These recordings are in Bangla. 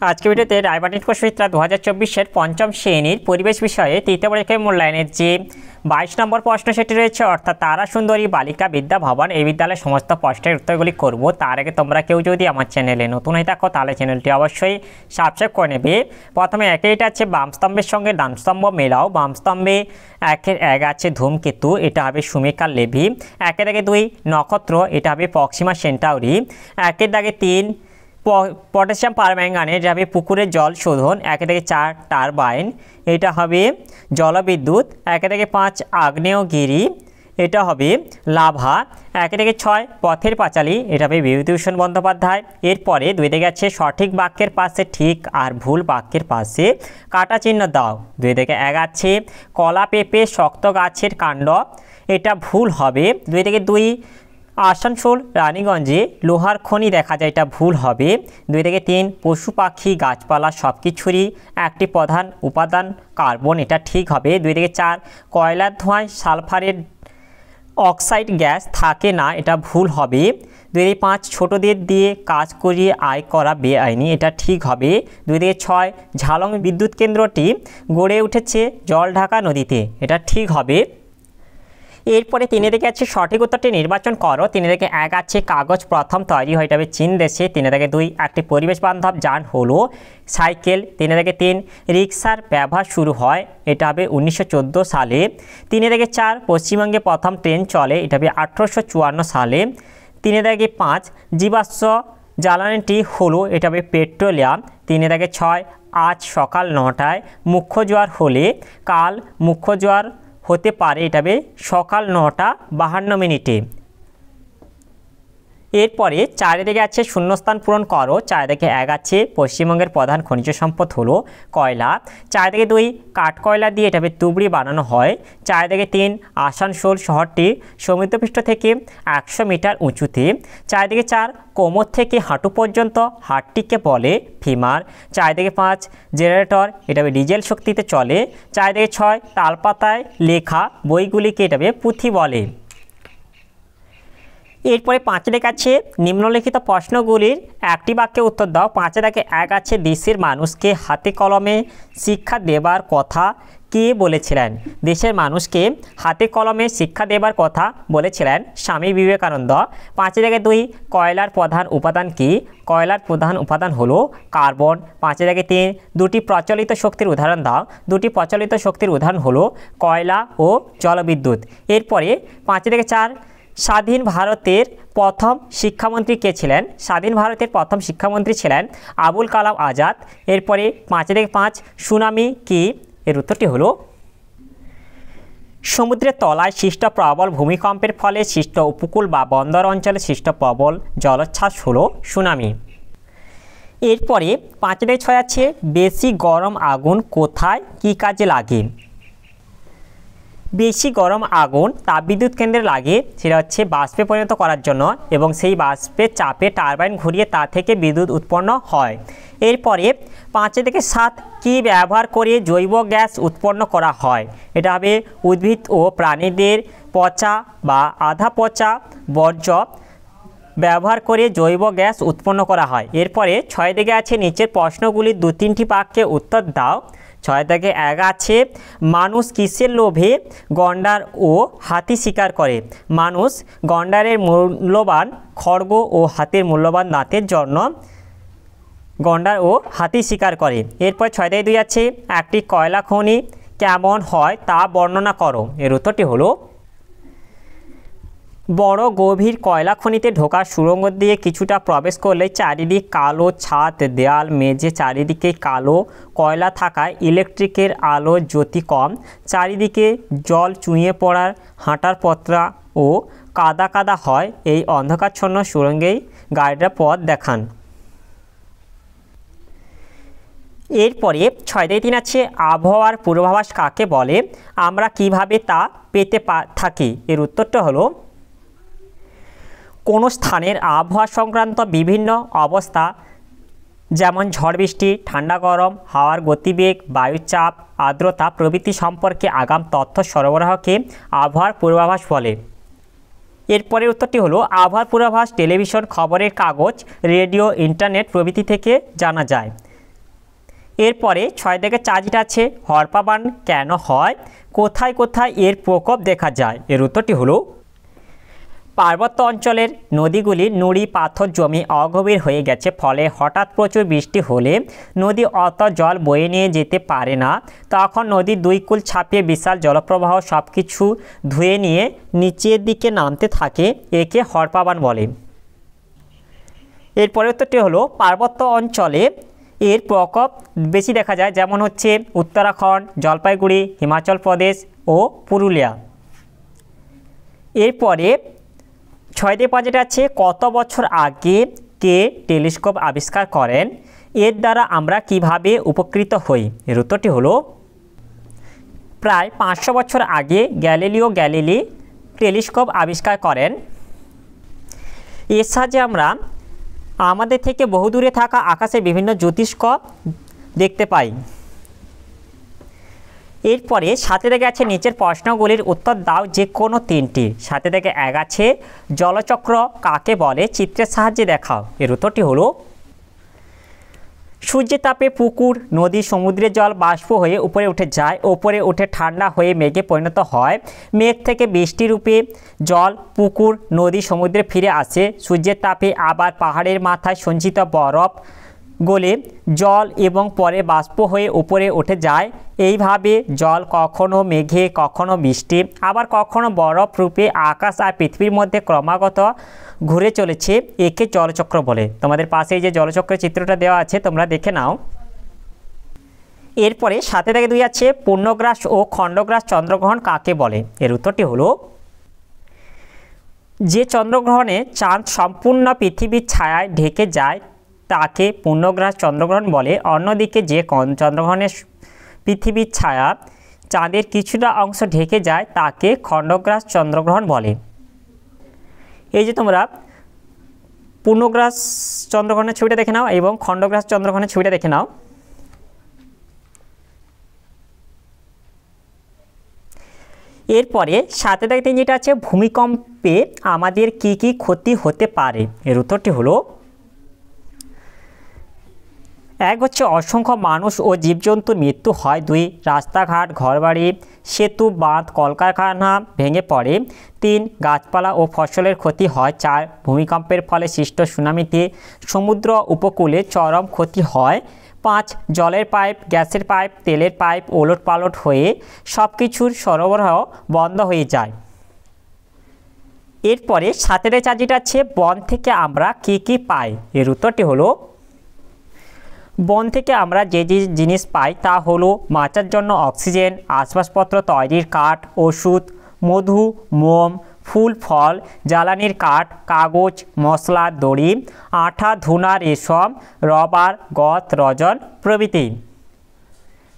আজকে ভিডিওতে রায়বাটিক প্রশ্নবিচিত্রা 2024-এর পঞ্চম শ্রেণীর পরিবেশ বিষয়ে তৃতীয় পরীক্ষায় মূল্যায়নের যে 22 নম্বর প্রশ্ন সেটি রয়েছে, অর্থাৎ তারা সুন্দরী বালিকা বিদ্যা ভবন এই বিদ্যালয়ের সমস্ত প্রশ্নের উত্তরগুলি করব। তার আগে তোমরা কেউ যদি আমার চ্যানেলে নতুন হয়ে থাকো তাহলে চ্যানেলটি অবশ্যই সাবস্ক্রাইব করে নেবে। প্রথমে এটা আছে বাম স্তম্ভের সঙ্গে ডান স্তম্ভ মেলাও। বাম স্তম্ভে একের এক আছে ধূমকেতু, এটা হবে সুমেকার লেভি। একের দাগে 2 নক্ষত্র, এটা হবে প্রক্সিমা সেন্টাউরি। একের দাগে 3 পটাশিয়াম পারম্যাঙ্গানেট, এটা হবে পুকুরের জল শোধন। একে থেকে 4 টারবাইন, এটা হবে জলবিদ্যুৎ। একে থেকে 5 আগ্নেয়গিরি, এটা হবে লাভা। একে থেকে 6 পথের পাঁচালী, এটা হবে বিভূতিভূষণ বন্দ্যোপাধ্যায়। এরপরে 2 থেকে আছে সঠিক বাক্যের পাশে ঠিক আর ভুল বাক্যের পাশে কাটা চিহ্ন দাও। 2 থেকে 1 আছে কলা পেঁপে শক্ত গাছের কাণ্ড, এটা ভুল হবে। 2 থেকে 2 আসানসোল রানীগঞ্জে লোহার খনি দেখা যায়, এটা ভুল হবে। 2 থেকে 3 পশু পাখি গাছপালা সব কিছুরই একটি প্রধান উপাদান কার্বন, এটা ঠিক হবে। 2 থেকে 4 কয়লার ধোঁয়ায় সালফারের অক্সাইড গ্যাস থাকে না, এটা ভুল হবে। 2 থেকে 5 ছোটদের দিয়ে কাজ করিয়ে আয় করা বেআইনি, এটা ঠিক হবে। 2 থেকে 6 ঝালং বিদ্যুৎ কেন্দ্রটি গড়ে উঠেছে জলঢাকা নদীতে, এটা ঠিক হবে। এরপরে 3 থেকে আছে সঠিক উত্তরটি নির্বাচন করো। 3 থেকে 1 আছে কাগজ প্রথম তৈরি হয়, এটা হবে চীন দেশে। 3 থেকে 2 একটি পরিবেশ বান্ধব যান হলো সাইকেল। 3 থেকে 3 রিক্সার ব্যবহার শুরু হয়, এটা হবে 1914 সালে। 3 থেকে 4 পশ্চিমবঙ্গে প্রথম ট্রেন চলে, এটা হবে 1854 সালে। 3 থেকে 5 জীবাশ্ম জ্বালানিটি হলো, এটা হবে পেট্রোলিয়াম। 3 থেকে 6 আজ সকাল 9টায় মুখ্য জোয়ার হলে কাল মুখ্য জোয়ার হতে পারে, এটা হবে সকাল 9:52। এরপরে 4 থেকে আছে শূন্যস্থান পূরণ করো। 4 থেকে 1 আছে পশ্চিমবঙ্গের প্রধান খনিজ সম্পদ হলো কয়লা। 4 থেকে 2 কাঠকয়লা দিয়ে এটা হবে তুবড়ি বানানো হয়। 4 থেকে 3 আসানসোল শহরটি সমুদ্রপৃষ্ঠ থেকে 100 মিটার উঁচুতে। 4 থেকে 4 কোমর থেকে হাঁটু পর্যন্ত হাটটিকে বলে ফিমার। 4 থেকে 5 জেনারেটর, এটা হবে ডিজেল শক্তিতে চলে। 4 থেকে 6 তালপাতায় লেখা বইগুলিকে এটা হবে পুঁথি বলে। এরপরে 5 থেকে আছে নিম্নলিখিত প্রশ্নগুলির একটি বাক্যে উত্তর দাও। 5 থেকে 1 আছে দেশের মানুষকে হাতে কলমে শিক্ষা দেবার কথা কে বলেছিলেন? দেশের মানুষকে হাতে কলমে শিক্ষা দেবার কথা বলেছিলেন স্বামী বিবেকানন্দ। 5 থেকে 2 কয়লার প্রধান উপাদান কি? কয়লার প্রধান উপাদান হলো কার্বন। 5 থেকে 3 2টি প্রচলিত শক্তির উদাহরণ দাও। 2টি প্রচলিত শক্তির উদাহরণ হলো কয়লা ও জলবিদ্যুৎ। এরপরে 5 থেকে 4 স্বাধীন ভারতের প্রথম শিক্ষামন্ত্রী কে ছিলেন? স্বাধীন ভারতের প্রথম শিক্ষামন্ত্রী ছিলেন আবুল কালাম আজাদ। এরপরে 5 থেকে 5 সুনামি কি? এর উত্তরটি হলো সমুদ্রের তলায় সৃষ্ট প্রবল ভূমিকম্পের ফলে সৃষ্ট উপকূল বা বন্দর অঞ্চলে সৃষ্ট প্রবল জলোচ্ছ্বাস হলো সুনামি। এরপরে 5 থেকে 6 আছে বেশি গরম আগুন কোথায় কী কাজে লাগে? বেশি গরম আগুন তাপবিদ্যুৎ কেন্দ্রে লাগে, সেটা হচ্ছে বাষ্পে পরিণত করার জন্য, এবং সেই বাষ্পের চাপে টারবাইন ঘুরিয়ে তা থেকে বিদ্যুৎ উৎপন্ন হয়। এরপরে 5 থেকে 7 কি ব্যবহার করে জৈব গ্যাস উৎপন্ন করা হয়? এটা হবে উদ্ভিদ ও প্রাণীদের পচা বা আধা পচা বর্জ্য ব্যবহার করে জৈব গ্যাস উৎপন্ন করা হয়। এরপরে 6 থেকে আছে নিচের প্রশ্নগুলির 2-3টি বাক্যে উত্তর দাও। 6 থেকে 1 আছে মানুষ কিসের লোভে গন্ডার ও হাতি শিকার করে? মানুষ গন্ডারের মূল্যবান খড়গ ও হাতির মূল্যবান দাঁতের জন্য গন্ডার ও হাতি শিকার করে। এরপর 6 থেকে 2 আছে একটি কয়লা খনি কেমন হয় তা বর্ণনা করো। এর উত্তরটি হলো বড় গভীর কয়লা খনিতে ঢোকার সুড়ঙ্গ দিয়ে কিছুটা প্রবেশ করলে চারিদিক কালো ছাদ দেয়াল মেঝে, চারিদিকে কালো কয়লা থাকায় ইলেকট্রিকের আলো জ্যোতি কম, চারিদিকে জল চুঁইয়ে পড়ার হাঁটার পথরা ও কাদা কাদা হয়। এই অন্ধকারচ্ছন্ন সুড়ঙ্গেই গাইডরা পথ দেখান। এরপরে 6 থেকে 3 আছে আবহাওয়ার পূর্বাভাস কাকে বলে? আমরা কিভাবে তা পেতে থাকি? এর উত্তরটা হলো কোনো স্থানের আবহাওয়া সংক্রান্ত বিভিন্ন অবস্থা যেমন ঝড় বৃষ্টি, ঠান্ডা গরম, হাওয়ার গতিবেগ, বায়ুচাপ, আর্দ্রতা প্রভৃতি সম্পর্কে আগাম তথ্য সরবরাহকে আবহাওয়ার পূর্বাভাস বলে। এরপরের উত্তরটি হলো আবহাওয়ার পূর্বাভাস টেলিভিশন, খবরের কাগজ, রেডিও, ইন্টারনেট প্রভৃতি থেকে জানা যায়। এরপরে 6 থেকে 4 যেটা আছে, হরপাবান কেন হয়, কোথায় কোথায় এর প্রকোপ দেখা যায়? এর উত্তরটি হলো পার্বত্য অঞ্চলের নদীগুলির নুড়ি পাথর জমি অগভীর হয়ে গেছে, ফলে হঠাৎ প্রচুর বৃষ্টি হলে নদী অত জল বয়ে নিয়ে যেতে পারে না। তখন নদীর দুই কূল ছাপিয়ে বিশাল জলপ্রবাহ সব কিছু ধুয়ে নিয়ে নিচের দিকে নামতে থাকে, একে হরপাবান বলে। এরপরে উত্তরটি হলো পার্বত্য অঞ্চলে এর প্রকোপ বেশি দেখা যায়, যেমন হচ্ছে উত্তরাখণ্ড, জলপাইগুড়ি, হিমাচল প্রদেশ ও পুরুলিয়া। এরপরে 6 থেকে 5 যেটা আছে, কত বছর আগে কে টেলিস্কোপ আবিষ্কার করেন, এর দ্বারা আমরা কিভাবে উপকৃত হই? এর উত্তরটি হলো প্রায় 500 বছর আগে গ্যালিলিও গ্যালিলি টেলিস্কোপ আবিষ্কার করেন। এর সাহায্যে আমরা আমাদের থেকে বহুদূরে থাকা আকাশে বিভিন্ন জ্যোতিষ্ক দেখতে পাই। এরপরে 7 থেকে আছে, নিচের প্রশ্নগুলির উত্তর দাও যে কোনো 3টি। 7 থেকে 1 আছে, জলচক্র কাকে বলে, চিত্রের সাহায্যে দেখাও। এর উত্তরটি হলো সূর্যের তাপে পুকুর, নদী, সমুদ্রের জল বাষ্প হয়ে উপরে উঠে যায়, উপরে উঠে ঠান্ডা হয়ে মেঘে পরিণত হয়, মেঘ থেকে বৃষ্টি রূপে জল পুকুর, নদী, সমুদ্রে ফিরে আসে, সূর্যের তাপে আবার পাহাড়ের মাথায় সঞ্চিত বরফ গলে জল এবং পরে বাষ্প হয়ে উপরে উঠে যায়। এইভাবে জল কখনো মেঘে, কখনো বৃষ্টি, আবার কখনো বরফ রূপে আকাশ আর পৃথিবীর মধ্যে ক্রমাগত ঘুরে চলেছে, একে জলচক্র বলে। তোমাদের পাশে এই যে জলচক্রের চিত্রটা দেওয়া আছে, তোমরা দেখে নাও। এরপরে 7 থেকে 2 আছে, পূর্ণগ্রাস ও খণ্ডগ্রাস চন্দ্রগ্রহণ কাকে বলে? এর উত্তরটি হলো যে চন্দ্রগ্রহণে চাঁদ সম্পূর্ণ পৃথিবীর ছায়ায় ঢেকে যায় তাকে পূর্ণগ্রাস চন্দ্রগ্রহণ বলে। অন্যদিকে যে চন্দ্রগ্রহণের পৃথিবীর ছায়া চাঁদের কিছুটা অংশ ঢেকে যায় তাকে খণ্ডগ্রাস চন্দ্রগ্রহণ বলে। এই যে তোমরা পূর্ণগ্রাস চন্দ্রগ্রহণের ছবিটা দেখে নাও এবং খণ্ডগ্রাস চন্দ্রগ্রহণের ছবিটা দেখে নাও। এরপরে 7 থেকে 3 যেটা আছে, ভূমিকম্পে আমাদের কি কি ক্ষতি হতে পারে? এর উত্তরটি হলো 1 হচ্ছে অসংখ্য মানুষ ও জীবজন্তুর মৃত্যু হয়, 2 রাস্তাঘাট, ঘরবাড়ি, সেতু, বাঁধ, কলকারখানা ভেঙে পড়ে, 3 গাছপালা ও ফসলের ক্ষতি হয়, 4 ভূমিকম্পের ফলে সৃষ্ট সুনামিতে সমুদ্র উপকূলে চরম ক্ষতি হয়, 5 জলের পাইপ, গ্যাসের পাইপ, তেলের পাইপ ওলটপালট হয়ে সব কিছুর সরবরাহ বন্ধ হয়ে যায়। এরপরে 7 থেকে 4 যেটা আছে, বন থেকে আমরা কি কি পাই? এর উত্তরটি হলো বন থেকে আমরা যে যে জিনিস পাই তা হলো বাঁচার জন্য অক্সিজেন, আসবাবপত্র তৈরির কাঠ, ওষুধ, মধু, মোম, ফুল ফল, জ্বালানির কাঠ, কাগজ, মশলা, দড়ি, আঠা, ধুনা, রেশম, রবার, গত, রজন প্রভৃতি।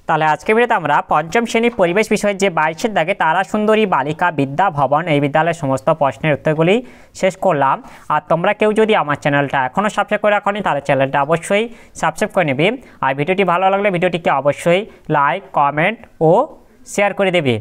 তাহলে আজকে ভিডিওতে আমরা 5ম শ্রেণীর পরিবেশ বিষয়ের যে 22 দাগে তারা সুন্দরী বালিকা বিদ্যা ভবন এই বিদ্যালয়ের সমস্ত প্রশ্নের উত্তরগুলি শেষ করলাম। আর তোমরা কেউ যদি আমার চ্যানেলটা এখনও সাবস্ক্রাইব করে রাখোনি তাহলে চ্যানেলটা অবশ্যই সাবস্ক্রাইব করে নেবে। আর ভিডিওটি ভালো লাগলে ভিডিওটিকে অবশ্যই লাইক, কমেন্ট ও শেয়ার করে দেবে।